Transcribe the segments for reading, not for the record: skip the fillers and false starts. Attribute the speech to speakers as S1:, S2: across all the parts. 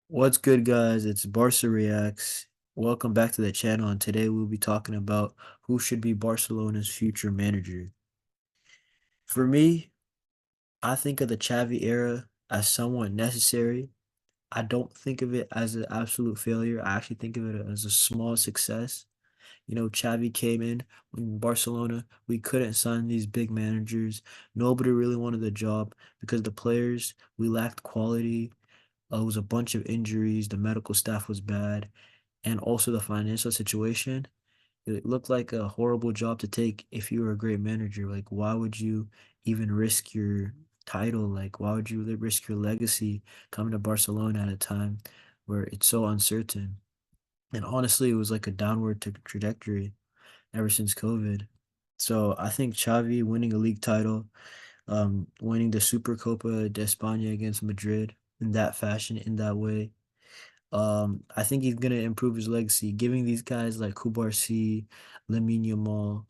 S1: What's good, guys? It's Barca Reacts. Welcome back to the channel, and today we'll be talking about who should be Barcelona's future manager. For me, I think of the Xavi era as somewhat necessary. I don't think of it as an absolute failure. I actually think of it as a small success. Xavi came in Barcelona. We couldn't sign these big managers. Nobody really wanted the job because the players, we lacked quality. It was a bunch of injuries. The medical staff was bad, and also the financial situation. It looked like a horrible job to take if you were a great manager. Like, why would you even risk your title? Like, why would you risk your legacy coming to Barcelona at a time where it's so uncertain? And honestly, it was like a downward trajectory ever since COVID. So I think Xavi winning a league title, winning the Supercopa de España against Madrid in that fashion, in that way, I think he's gonna improve his legacy, giving these guys like Kubarsi, Lamine Yamal,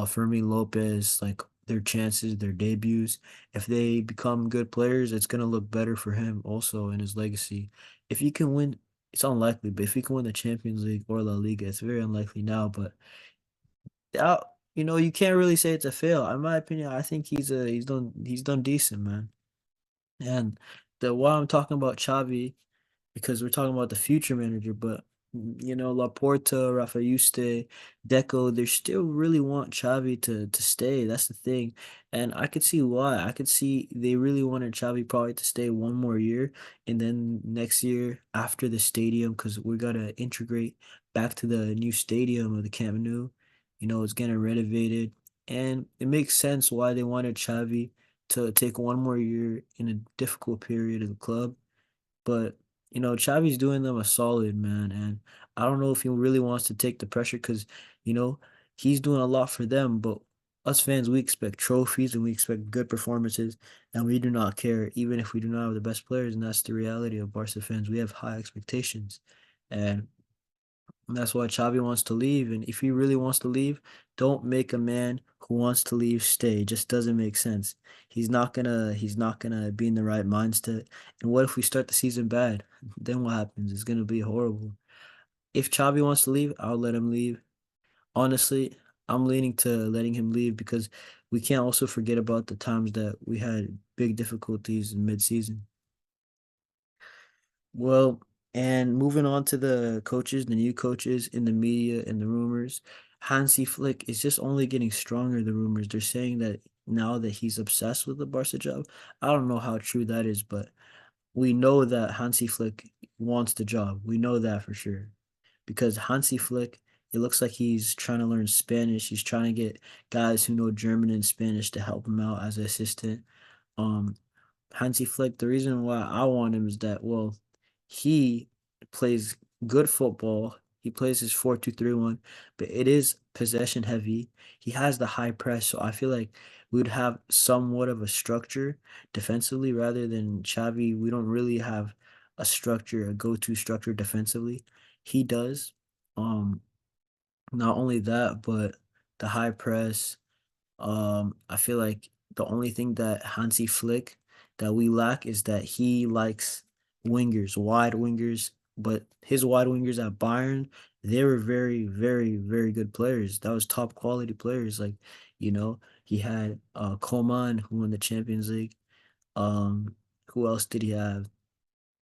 S1: Fermin Lopez, like their chances, their debuts. If they become good players, it's gonna look better for him also in his legacy. If he can win, it's unlikely, but if he can win the Champions League or La Liga, it's very unlikely now. But you can't really say it's a fail. In my opinion, I think he's done decent, man. And the while I'm talking about Xavi, because we're talking about the future manager, but Laporta, Rafa Yuste, Deco, they still really want Xavi to stay. That's the thing. And I could see why. I could see they really wanted Xavi probably to stay one more year and then next year after the stadium, because we gotta integrate back to the new stadium of the Camp Nou. It's getting renovated. And it makes sense why they wanted Xavi to take one more year in a difficult period of the club. But Xavi's doing them a solid, man, and I don't know if he really wants to take the pressure because you know he's doing a lot for them. But us fans, we expect trophies and we expect good performances, and we do not care, even if we do not have the best players. And that's the reality of Barca fans. We have high expectations, and that's why Xavi wants to leave. And if he really wants to leave, don't make a man who wants to leave stay. It just doesn't make sense. He's not gonna be in the right mindset. And what if we start the season bad? Then what happens? It's gonna be horrible. If Xavi wants to leave, I'll let him leave. Honestly, I'm leaning to letting him leave because we can't also forget about the times that we had big difficulties in mid-season. Well, and moving on to the coaches, the new coaches in the media and the rumors, Hansi Flick is just only getting stronger. The rumors they're saying that now that he's obsessed with the Barca job. I don't know how true that is, but we know that Hansi Flick wants the job. We know that for sure because Hansi Flick, it looks like he's trying to learn Spanish. He's trying to get guys who know German and Spanish to help him out as an assistant. Um, Hansi Flick, the reason why I want him is that, well, he plays good football. He plays his 4-2-3-1, but it is possession heavy. He has the high press, so I feel like we would have somewhat of a structure defensively rather than Xavi. We don't really have a structure, a go-to structure defensively. He does. Um, Not only that, but the high press, I feel like the only thing that Hansi Flick that we lack is that he likes wingers, wide wingers. But his wide wingers at Bayern, they were very, very, very good players. That was top quality players. Like, he had Coman who won the Champions League. Who else did he have?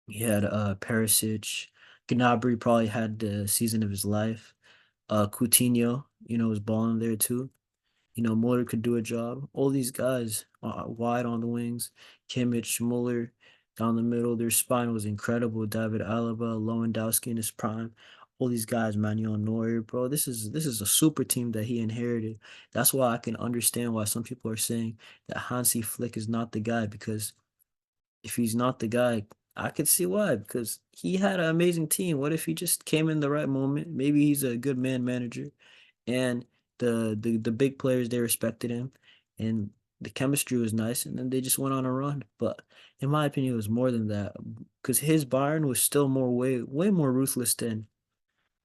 S1: He had Perisic. Gnabry probably had the season of his life. Coutinho, was balling there too. Muller could do a job. All these guys wide on the wings, Kimmich, Muller down the middle. Their spine was incredible. David Alaba, Lewandowski in his prime. All these guys, Manuel Neuer, bro. This is a super team that he inherited. That's why I can understand why some people are saying that Hansi Flick is not the guy because if he's not the guy, I could see why because he had an amazing team. What if he just came in the right moment? Maybe he's a good man manager and the big players they respected him and the chemistry was nice and then they just went on a run. But in my opinion, it was more than that because his Bayern was still way more ruthless than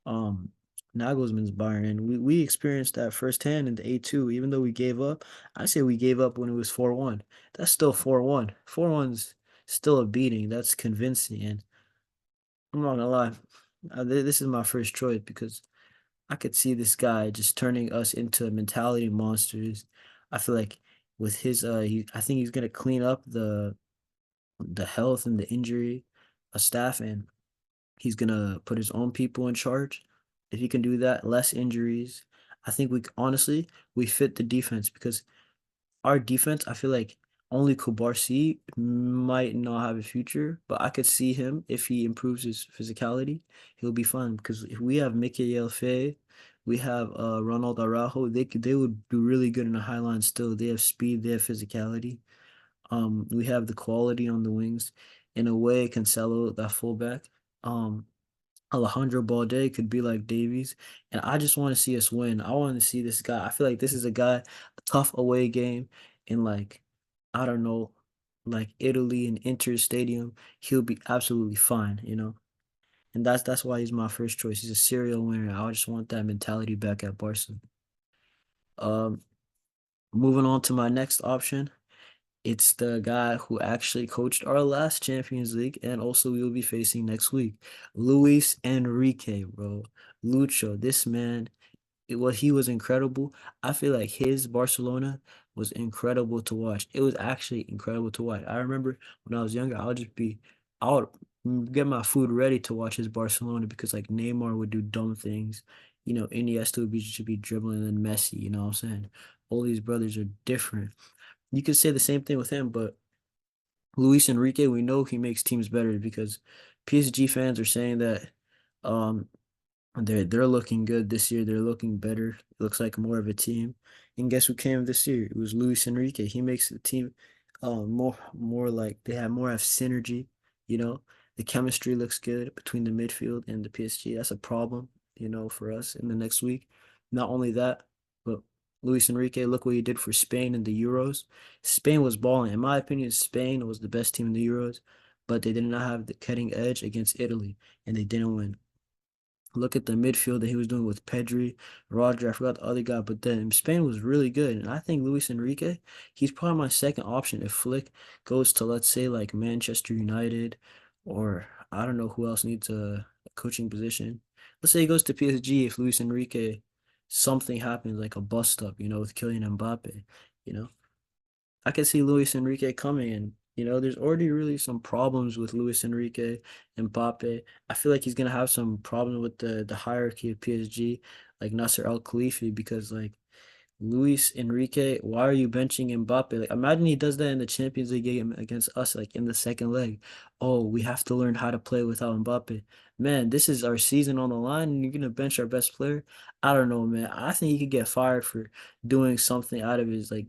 S1: um Nagelsmann's Bayern, and we experienced that firsthand in the A2. Even though we gave up, I say we gave up when it was 4-1. That's still 4-1. 4-1's still a beating. That's convincing. And I'm not gonna lie. This is my first choice because I could see this guy just turning us into mentality monsters. I feel like with his I think he's gonna clean up the health and the injury staff, and he's gonna put his own people in charge. If he can do that, less injuries. I think honestly we fit the defense because our defense, I feel like only Kubarsi might not have a future, but I could see him if he improves his physicality, he'll be fine. Because if we have Mikael Faye, we have Ronald Araujo, they would do really good in the high line still. They have speed, they have physicality. We have the quality on the wings. In a way, Cancelo, that fullback. Um, Alejandro Balde could be like Davies, and I just want to see us win. I want to see this guy. I feel like this is a guy, a tough away game in like, I don't know, like Italy and Inter Stadium. He'll be absolutely fine, and that's why he's my first choice. He's a serial winner. I just want that mentality back at Barca. Um, Moving on to my next option. It's the guy who actually coached our last Champions League and also we will be facing next week. Luis Enrique, bro. Lucho, this man, he was incredible. I feel like his Barcelona was incredible to watch. It was actually incredible to watch. I remember when I was younger, I would get my food ready to watch his Barcelona because like Neymar would do dumb things. Iniesta should be dribbling and Messi, you know what I'm saying? All these brothers are different. You could say the same thing with him, but Luis Enrique, we know he makes teams better because PSG fans are saying that um they're looking good this year. They're looking better. It looks like more of a team. And guess who came this year? It was Luis Enrique. He makes the team more like they have more of synergy, you know. The chemistry looks good between the midfield and the PSG. That's a problem, for us in the next week. Not only that, but Luis Enrique, look what he did for Spain in the Euros. Spain was balling. In my opinion, Spain was the best team in the Euros, but they did not have the cutting edge against Italy, and they didn't win. Look at the midfield that he was doing with Pedri, Roger, I forgot the other guy, but then Spain was really good. And I think Luis Enrique, he's probably my second option if Flick goes to, let's say, like Manchester United, or I don't know who else needs a coaching position. Let's say he goes to PSG if Luis Enrique, something happens, like a bust up, with Kylian Mbappe, you know. I can see Luis Enrique coming and there's already really some problems with Luis Enrique and Mbappe. I feel like he's gonna have some problem with the hierarchy of PSG, like Nasser Al Khelaifi, because like Luis Enrique, why are you benching Mbappe? Like, imagine he does that in the Champions League game against us, like in the second leg. Oh, we have to learn how to play without Mbappe. Man, this is our season on the line, and you're gonna bench our best player. I don't know, man. I think he could get fired for doing something out of his, like,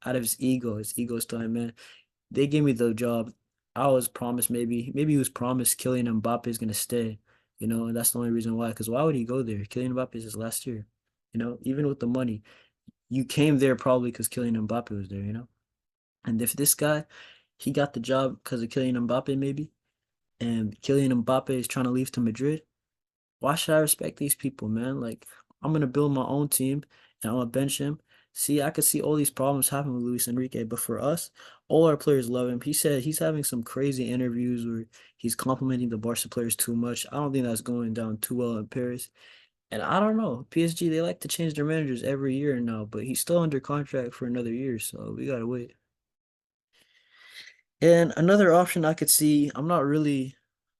S1: out of his ego. His ego's time, man. They gave me the job. I was promised maybe he was promised Kylian Mbappe is gonna stay, and that's the only reason why. Because why would he go there? Kylian Mbappe is his last year, even with the money. You came there probably because Kylian Mbappe was there, And if this guy, he got the job because of Kylian Mbappe, maybe, and Kylian Mbappe is trying to leave to Madrid, why should I respect these people, man? Like, I'm gonna build my own team and I'm gonna bench him. See, I could see all these problems happen with Luis Enrique, but for us, all our players love him. He said he's having some crazy interviews where he's complimenting the Barca players too much. I don't think that's going down too well in Paris. And I don't know. PSG, they like to change their managers every year now, but he's still under contract for another year, so we gotta wait. And another option I could see, I'm not really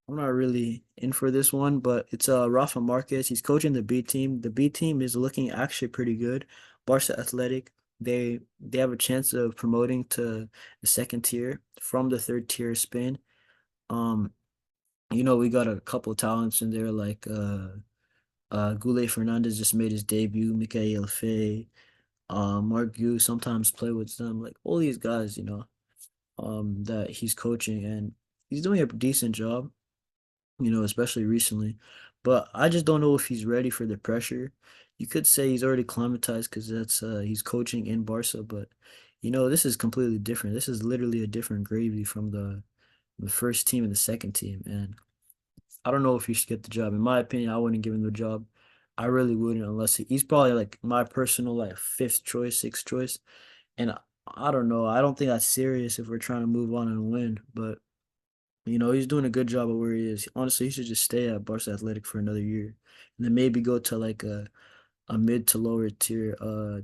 S1: in for this one, but it's Rafa Marquez. He's coaching the B team. The B team is looking actually pretty good. Barca Athletic, they have a chance of promoting to the second tier from the third tier Spain. Um, we got a couple talents in there like Goulet Fernandez just made his debut, Mikael Faye, Mark Gu sometimes play with them, like all these guys, that he's coaching and he's doing a decent job, especially recently. But I just don't know if he's ready for the pressure. You could say he's already climatized because that's he's coaching in Barca, but this is completely different. This is literally a different gravy from the first team and the second team, and I don't know if he should get the job. In my opinion, I wouldn't give him the job. I really wouldn't unless he's probably like my personal like fifth choice, sixth choice. And I don't know. I don't think that's serious if we're trying to move on and win. But He's doing a good job of where he is. Honestly, he should just stay at Barca Athletic for another year, and then maybe go to like a mid to lower tier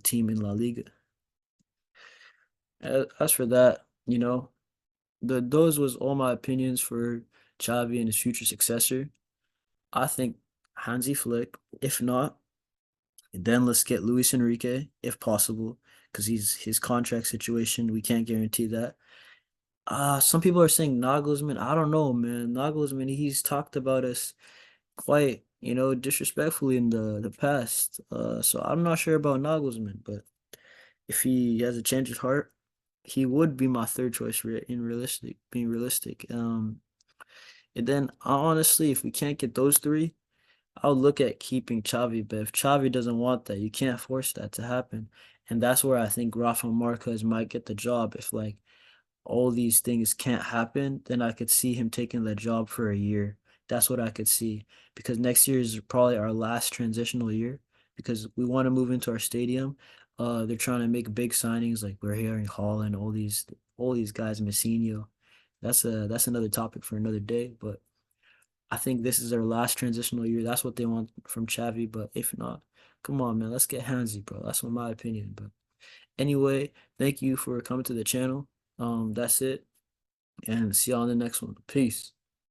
S1: team in La Liga. As for that, those was all my opinions for Xavi and his future successor. I think Hansi Flick. If not, then let's get Luis Enrique if possible, because his contract situation. We can't guarantee that. Some people are saying Nagelsmann. I don't know, man. Nagelsmann, he's talked about us quite, disrespectfully in the past. So I'm not sure about Nagelsmann, but if he has a change of heart, he would be my third choice being realistic. And then honestly, if we can't get those three, I'll look at keeping Xavi. But if Xavi doesn't want that, you can't force that to happen. And that's where I think Rafa Marquez might get the job. If like all these things can't happen, then I could see him taking the job for a year. That's what I could see. Because next year is probably our last transitional year because we want to move into our stadium. They're trying to make big signings like we're hearing Holland, all these guys, Messinho. That's another topic for another day. But I think this is our last transitional year. That's what they want from Xavi. But if not, come on, man, let's get Hansi, bro. That's my opinion. But anyway, thank you for coming to the channel. That's it, and see y'all on the next one. Peace.